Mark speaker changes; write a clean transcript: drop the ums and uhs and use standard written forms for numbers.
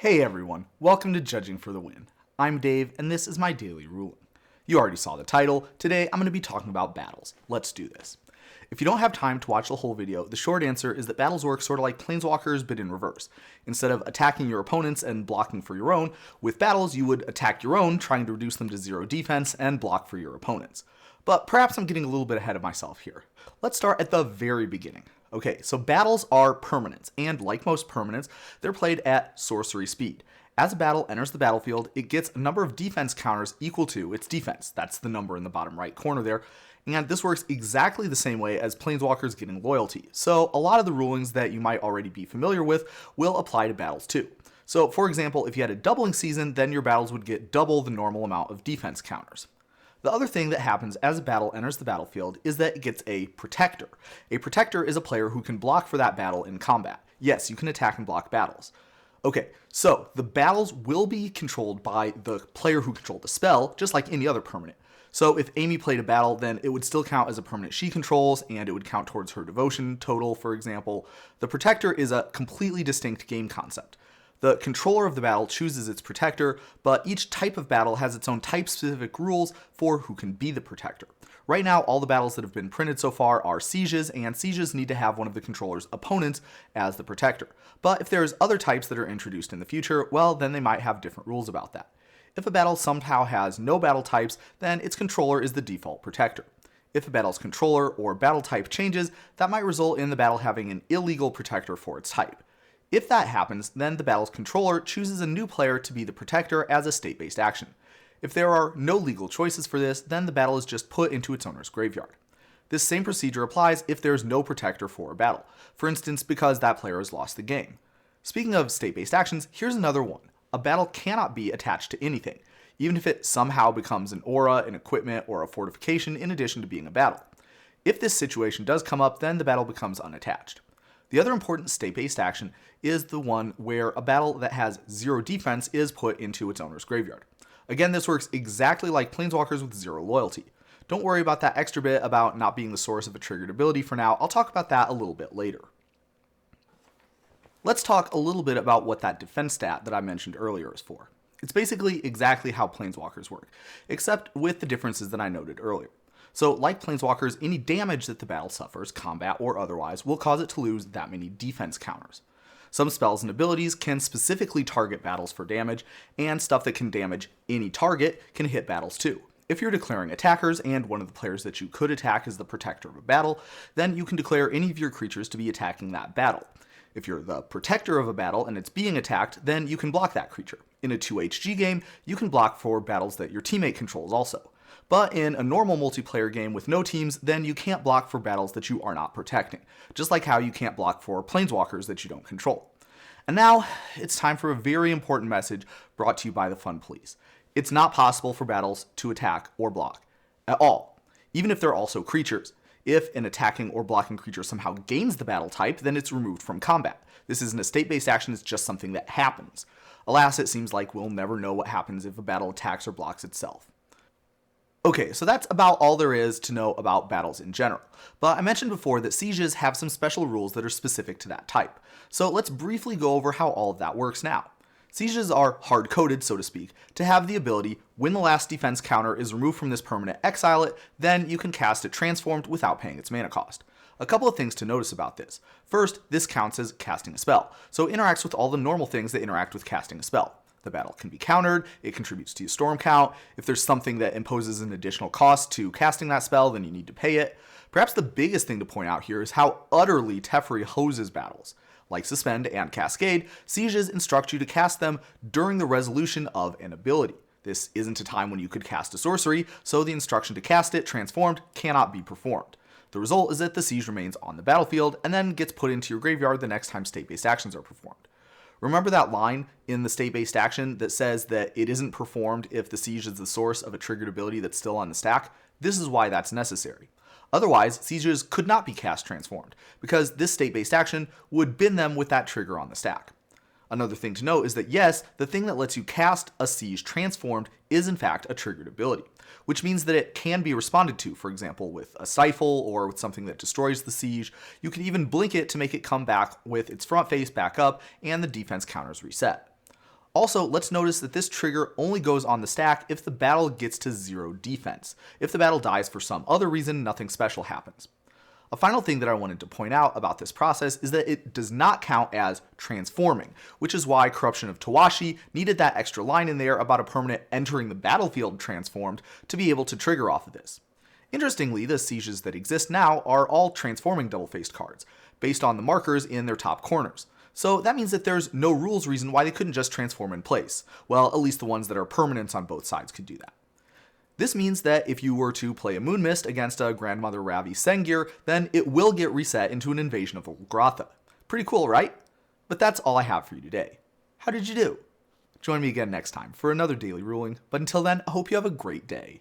Speaker 1: Hey everyone, welcome to Judging for the Win. I'm Dave, and this is my daily ruling. You already saw the title. Today I'm going to be talking about battles. Let's do this. If you don't have time to watch the whole video, the short answer is that battles work sort of like Planeswalkers, but in reverse. Instead of attacking your opponents and blocking for your own, with battles you would attack your own, trying to reduce them to 0 defense, and block for your opponents. But perhaps I'm getting a little bit ahead of myself here. Let's start at the very beginning. Okay, so battles are permanents, and like most permanents, they're played at sorcery speed. As a battle enters the battlefield, it gets a number of defense counters equal to its defense. That's the number in the bottom right corner there. And this works exactly the same way as Planeswalkers getting loyalty. So a lot of the rulings that you might already be familiar with will apply to battles too. So for example, if you had a doubling season, then your battles would get double the normal amount of defense counters. The other thing that happens as a battle enters the battlefield is that it gets a protector. A protector is a player who can block for that battle in combat. Yes, you can attack and block battles. Okay, so the battles will be controlled by the player who controlled the spell, just like any other permanent. So if Amy played a battle, then it would still count as a permanent she controls, and it would count towards her devotion total, for example. The protector is a completely distinct game concept. The controller of the battle chooses its protector, but each type of battle has its own type-specific rules for who can be the protector. Right now, all the battles that have been printed so far are sieges, and sieges need to have one of the controller's opponents as the protector. But if there's other types that are introduced in the future, well, then they might have different rules about that. If a battle somehow has no battle types, then its controller is the default protector. If a battle's controller or battle type changes, that might result in the battle having an illegal protector for its type. If that happens, then the battle's controller chooses a new player to be the protector as a state-based action. If there are no legal choices for this, then the battle is just put into its owner's graveyard. This same procedure applies if there's no protector for a battle, for instance because that player has lost the game. Speaking of state-based actions, here's another one. A battle cannot be attached to anything, even if it somehow becomes an aura, an equipment, or a fortification in addition to being a battle. If this situation does come up, then the battle becomes unattached. The other important state-based action is the one where a battle that has 0 defense is put into its owner's graveyard. Again, this works exactly like Planeswalkers with 0 loyalty. Don't worry about that extra bit about not being the source of a triggered ability for now. I'll talk about that a little bit later. Let's talk a little bit about what that defense stat that I mentioned earlier is for. It's basically exactly how Planeswalkers work, except with the differences that I noted earlier. So, like Planeswalkers, any damage that the battle suffers, combat or otherwise, will cause it to lose that many defense counters. Some spells and abilities can specifically target battles for damage, and stuff that can damage any target can hit battles too. If you're declaring attackers, and one of the players that you could attack is the protector of a battle, then you can declare any of your creatures to be attacking that battle. If you're the protector of a battle and it's being attacked, then you can block that creature. In a 2HG game, you can block for battles that your teammate controls also. But in a normal multiplayer game with no teams, then you can't block for battles that you are not protecting, just like how you can't block for Planeswalkers that you don't control. And now, it's time for a very important message brought to you by the Fun Police. It's not possible for battles to attack or block at all, even if they're also creatures. If an attacking or blocking creature somehow gains the battle type, then it's removed from combat. This isn't a state-based action, it's just something that happens. Alas, it seems like we'll never know what happens if a battle attacks or blocks itself. Okay, so that's about all there is to know about battles in general. But I mentioned before that sieges have some special rules that are specific to that type. So let's briefly go over how all of that works now. Sieges are hard-coded, so to speak, to have the ability, when the last defense counter is removed from this permanent, exile it, then you can cast it transformed without paying its mana cost. A couple of things to notice about this. First, this counts as casting a spell, so it interacts with all the normal things that interact with casting a spell. The battle can be countered, it contributes to your storm count. If there's something that imposes an additional cost to casting that spell, then you need to pay it. Perhaps the biggest thing to point out here is how utterly Teferi hoses battles. Like Suspend and Cascade, sieges instruct you to cast them during the resolution of an ability. This isn't a time when you could cast a sorcery, so the instruction to cast it, transformed, cannot be performed. The result is that the siege remains on the battlefield and then gets put into your graveyard the next time state-based actions are performed. Remember that line in the state-based action that says that it isn't performed if the siege is the source of a triggered ability that's still on the stack? This is why that's necessary. Otherwise, sieges could not be cast transformed, because this state-based action would bin them with that trigger on the stack. Another thing to note is that yes, the thing that lets you cast a siege transformed is in fact a triggered ability, which means that it can be responded to, for example with a stifle or with something that destroys the siege. You can even blink it to make it come back with its front face back up and the defense counters reset. Also, let's notice that this trigger only goes on the stack if the battle gets to 0 defense. If the battle dies for some other reason, nothing special happens. A final thing that I wanted to point out about this process is that it does not count as transforming, which is why Corruption of Tawashi needed that extra line in there about a permanent entering the battlefield transformed to be able to trigger off of this. Interestingly, the sieges that exist now are all transforming double-faced cards, based on the markers in their top corners. So that means that there's no rules reason why they couldn't just transform in place. Well, at least the ones that are permanents on both sides could do that. This means that if you were to play a Moon Mist against a Grandmother Ravi Sengir, then it will get reset into an Invasion of Golgotha. Pretty cool, right? But that's all I have for you today. How did you do? Join me again next time for another daily ruling, but until then, I hope you have a great day.